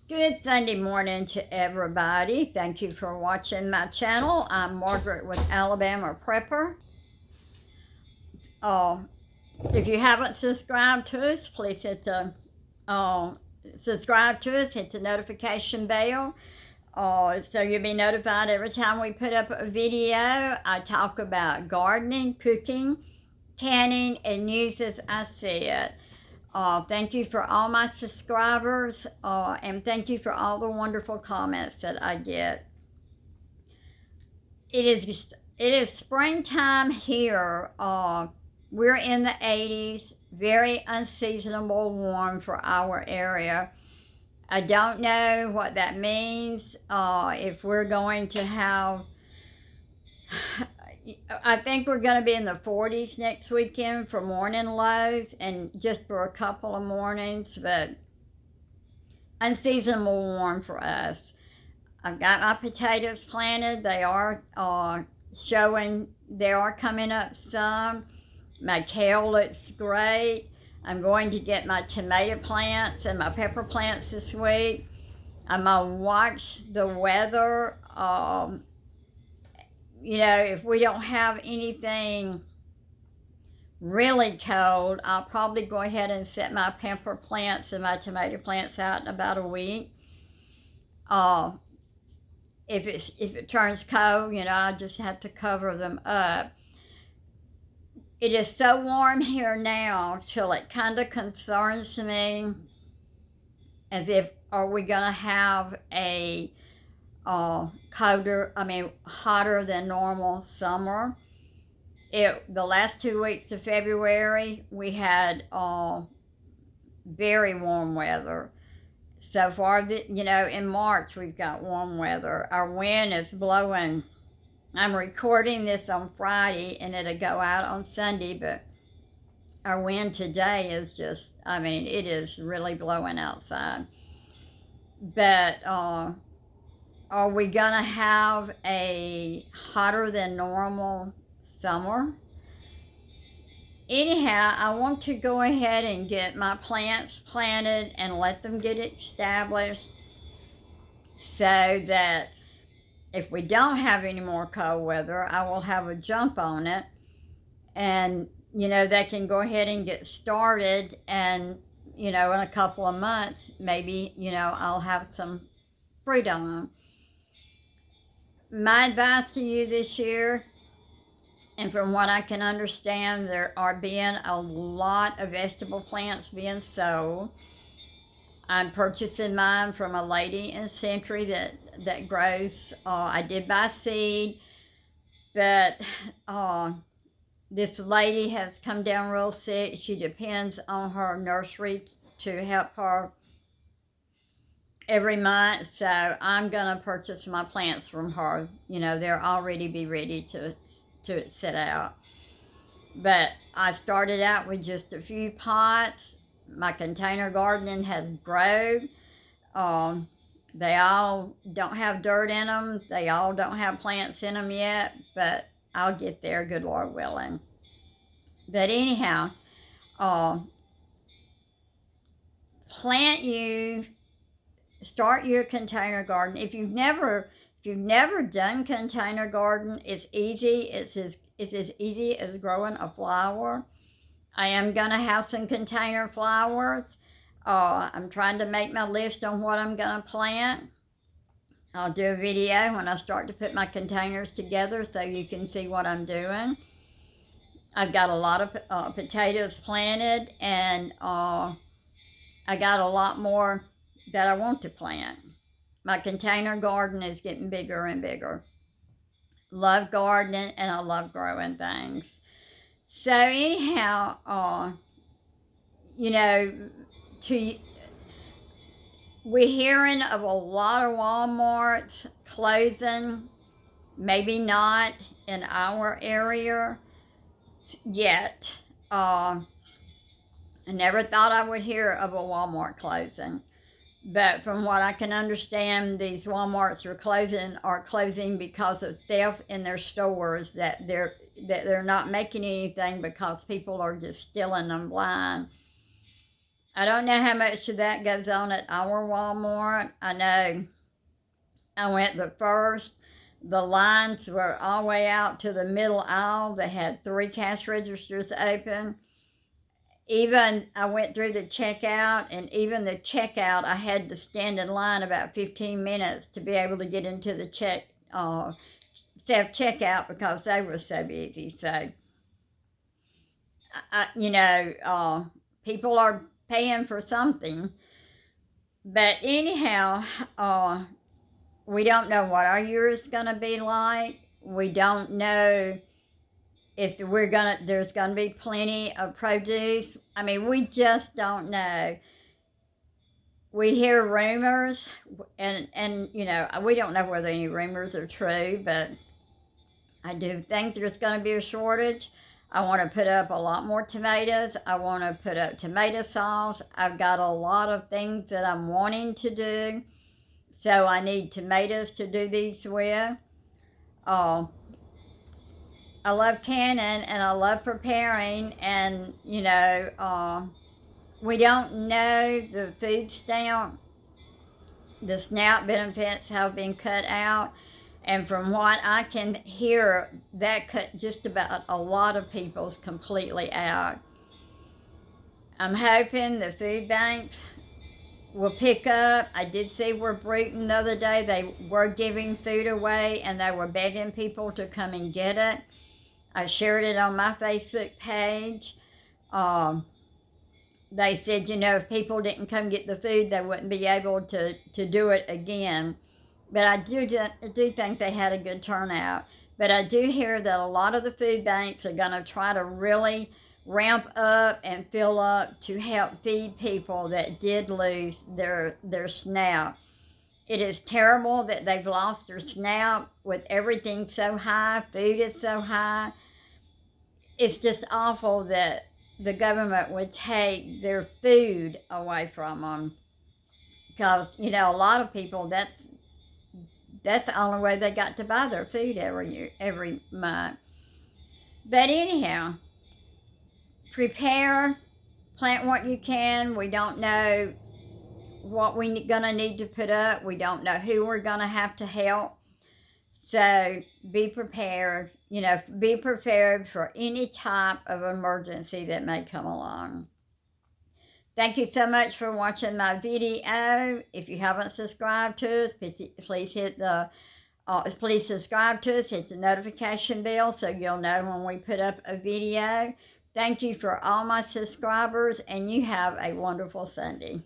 Good Sunday morning to everybody. Thank you for watching my channel. I'm Margaret with Alabama Prepper. If you haven't subscribed to us, please hit the subscribe to us, hit the notification bell. So you'll be notified every time we put up a video. I talk about gardening, cooking, canning, and news as I see it. Thank you for all my subscribers, and thank you for all the wonderful comments that I get. It is springtime here. We're in the 80s, very unseasonable warm for our area. I don't know what that means, if we're going to have, I think we're going to be in the 40s next weekend for morning lows, and just for a couple of mornings, but unseasonable warm for us. I've got my potatoes planted. They are showing, they are coming up some. My kale looks great. I'm going to get my tomato plants and my pepper plants this week. I'm going to watch the weather. If we don't have anything really cold, I'll probably go ahead and set my pepper plants and my tomato plants out in about a week. If it turns cold, I just have to cover them up. It is so warm here now till it kind of concerns me, as if, are we gonna have a hotter than normal summer? The last 2 weeks of February, we had very warm weather. So far, in March, we've got warm weather. Our wind is blowing. I'm recording this on Friday, and it'll go out on Sunday, but our wind today is just, it is really blowing outside. But are we gonna have a hotter than normal summer? Anyhow, I want to go ahead and get my plants planted and let them get established, so that if we don't have any more cold weather, I will have a jump on it, and they can go ahead and get started, and in a couple of months, maybe I'll have some fruit on them. My advice to you this year, and from what I can understand, there are being a lot of vegetable plants being sold. I'm purchasing mine from a lady in Century that grows. I did buy seed, but this lady has come down real sick. She depends on her nursery to help her every month, so I'm gonna purchase my plants from her. They'll already be ready to sit out. But I started out with just a few pots. My container gardening has grown. They all don't have dirt in them. They all don't have plants in them yet, but I'll get there, good Lord willing. But anyhow, start your container garden. If you've never done container garden, it's easy. It's as easy as growing a flower. I am gonna have some container flowers. I'm trying to make my list on what I'm gonna plant. I'll do a video when I start to put my containers together, so you can see what I'm doing. I've got a lot of potatoes planted, and I got a lot more that I want to plant. My container garden is getting bigger and bigger. Love gardening, and I love growing things. So anyhow, we're hearing of a lot of Walmarts closing. Maybe not in our area yet. I never thought I would hear of a Walmart closing. But from what I can understand, these Walmarts are closing because of theft in their stores, that they're not making anything because people are just stealing them blind. I don't know how much of that goes on at our Walmart. I know I went the first. The lines were all the way out to the middle aisle. They had 3 cash registers open. Even I went through the checkout, and even the checkout, I had to stand in line about 15 minutes to be able to get into the self-checkout because they were so busy. So, people are paying for something. But anyhow, we don't know what our year is going to be like. We don't know if there's going to be plenty of produce. I mean, we just don't know. We hear rumors, and we don't know whether any rumors are true, but I do think there's going to be a shortage. I want to put up a lot more tomatoes. I want to put up tomato sauce. I've got a lot of things that I'm wanting to do. So I need tomatoes to do these with. I love canning and I love preparing, and we don't know the food stamp. The SNAP benefits have been cut out, and from what I can hear, that cut just about a lot of people's completely out. I'm hoping the food banks will pick up. I did see where Bruton the other day, they were giving food away and they were begging people to come and get it. I shared it on my Facebook page. They said, if people didn't come get the food, they wouldn't be able to do it again. But I do think they had a good turnout. But I do hear that a lot of the food banks are going to try to really ramp up and fill up to help feed people that did lose their SNAP. It is terrible that they've lost their SNAP with everything so high, food is so high. It's just awful that the government would take their food away from them. Because, a lot of people, that's the only way they got to buy their food every month. But anyhow, prepare, plant what you can. We don't know what we're going to need to put up. We don't know who we're going to have to help. So be prepared, be prepared for any type of emergency that may come along. Thank you so much for watching my video. If you haven't subscribed to us, please please subscribe to us, hit the notification bell so you'll know when we put up a video. Thank you for all my subscribers, and you have a wonderful Sunday.